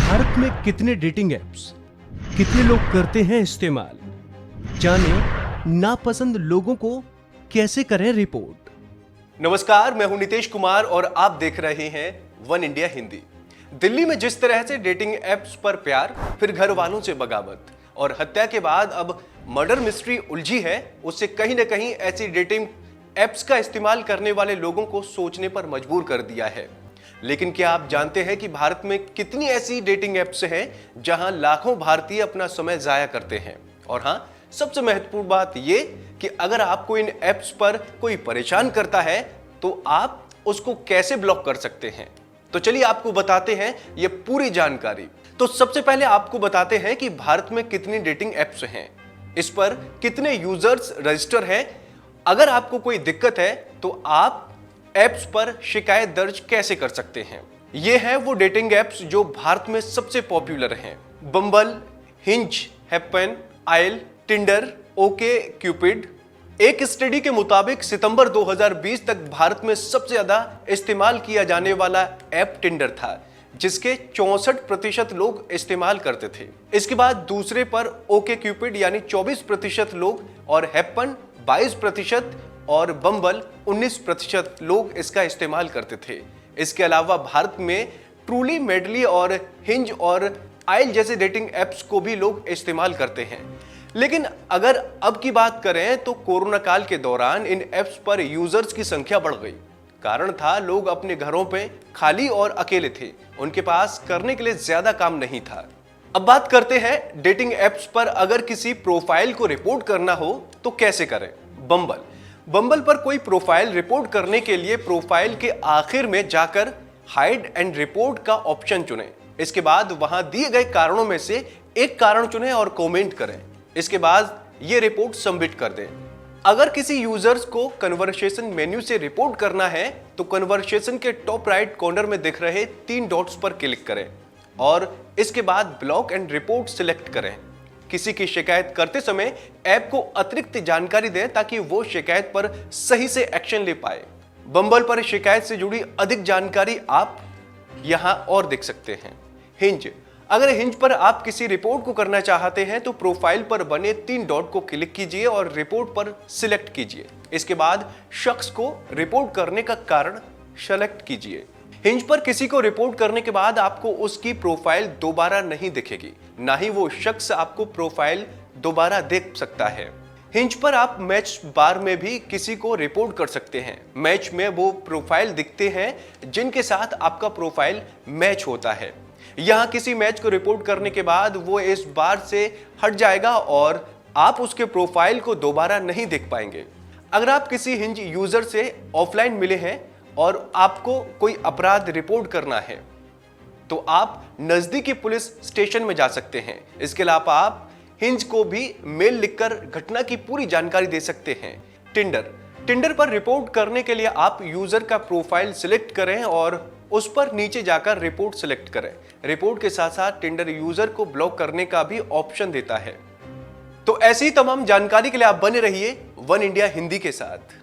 भारत में कितने dating apps, कितने लोग करते हैं इस्तेमाल, जाने नापसंद लोगों को कैसे करें रिपोर्ट। नमस्कार, मैं हूं नितेश कुमार और आप देख रहे हैं वन इंडिया हिंदी। दिल्ली में जिस तरह से डेटिंग एप्स पर प्यार, फिर घर वालों से बगावत और हत्या के बाद अब मर्डर मिस्ट्री उलझी है, उससे कहीं ना कहीं ऐसी डेटिंग एप्स का इस्तेमाल करने वाले लोगों को सोचने पर मजबूर कर दिया है। लेकिन क्या आप जानते हैं कि भारत में कितनी ऐसी डेटिंग एप्स हैं जहां लाखों भारतीय अपना समय जाया करते हैं। और हां, सबसे महत्वपूर्ण बात यह कि अगर आपको इन एप्स पर कोई परेशान करता है तो आप उसको कैसे ब्लॉक कर सकते हैं। तो चलिए आपको बताते हैं ये पूरी जानकारी। तो सबसे पहले आपको बताते हैं कि भारत में कितनी डेटिंग एप्स हैं, इस पर कितने यूजर्स रजिस्टर हैं। अगर आपको कोई दिक्कत है तो आप एप्स पर शिकायत दर्ज कैसे कर सकते हैं। ये हैं वो डेटिंग एप्स जो भारत में सबसे पॉपुलर हैं: Bumble, Hinge, Happn, Aisle, Tinder, OkCupid. एक स्टडी के मुताबिक सितंबर 2020 तक भारत में सबसे ज्यादा इस्तेमाल किया जाने वाला ऐप टिंडर था, जिसके 64% लोग इस्तेमाल करते थे। इसके बाद दूसरे पर ओके क्यूपिड यानी 24% लोग, और हैपन 22% और बम्बल 19% लोग इसका इस्तेमाल करते थे। इसके अलावा भारत में ट्रूली, मेडली और हिंज और आयल जैसे डेटिंग एप्स को भी लोग इस्तेमाल करते हैं। लेकिन अगर अब की बात करें तो कोरोना काल के दौरान इन एप्स पर यूजर्स की संख्या बढ़ गई। कारण था, लोग अपने घरों पे खाली और अकेले थे, उनके पास करने के लिए ज्यादा काम नहीं था। अब बात करते हैं डेटिंग एप्स पर अगर किसी प्रोफाइल को रिपोर्ट करना हो तो कैसे करें। बम्बल पर कोई प्रोफाइल रिपोर्ट करने के लिए प्रोफाइल के आखिर में जाकर हाइड एंड रिपोर्ट का ऑप्शन चुनें। इसके बाद वहां दिए गए कारणों में से एक कारण चुनें और कमेंट करें। इसके बाद ये रिपोर्ट सबमिट कर दें। अगर किसी यूजर्स को कन्वर्सेशन मेन्यू से रिपोर्ट करना है तो कन्वर्सेशन के टॉप राइट कॉर्नर में दिख रहे 3 डॉट्स पर क्लिक करें और इसके बाद ब्लॉक एंड रिपोर्ट सिलेक्ट करें। किसी की शिकायत करते समय ऐप को अतिरिक्त जानकारी दें ताकि वो शिकायत पर सही से एक्शन ले पाए। बम्बल पर शिकायत से जुड़ी अधिक जानकारी आप यहां और देख सकते हैं। हिंज, अगर हिंज पर आप किसी रिपोर्ट को करना चाहते हैं तो प्रोफाइल पर बने 3 डॉट को क्लिक कीजिए और रिपोर्ट पर सिलेक्ट कीजिए। इसके बाद शख्स को रिपोर्ट करने का कारण सेलेक्ट कीजिए। हिंज पर किसी को रिपोर्ट करने के बाद आपको उसकी प्रोफाइल दोबारा नहीं दिखेगी, ना ही वो शख्स आपको प्रोफाइल दोबारा देख सकता है। हिंज पर आप मैच बार में भी किसी को रिपोर्ट कर सकते हैं। मैच में वो प्रोफाइल दिखते हैं जिनके साथ आपका प्रोफाइल मैच होता है। यहां किसी मैच को रिपोर्ट करने के बाद वो इस बार से हट जाएगा और आप उसके प्रोफाइल को दोबारा नहीं देख पाएंगे। अगर आप किसी हिंज यूजर से ऑफलाइन मिले हैं और आपको कोई अपराध रिपोर्ट करना है तो आप नजदीकी पुलिस स्टेशन में जा सकते हैं। इसके अलावा आप हिंज को भी मेल लिखकर घटना की पूरी जानकारी दे सकते हैं। टिंडर पर रिपोर्ट करने के लिए आप यूजर का प्रोफाइल सिलेक्ट करें और उस पर नीचे जाकर रिपोर्ट सिलेक्ट करें। रिपोर्ट के साथ साथ टिंडर यूजर को ब्लॉक करने का भी ऑप्शन देता है। तो ऐसी तमाम जानकारी के लिए आप बने रहिए वन इंडिया हिंदी के साथ।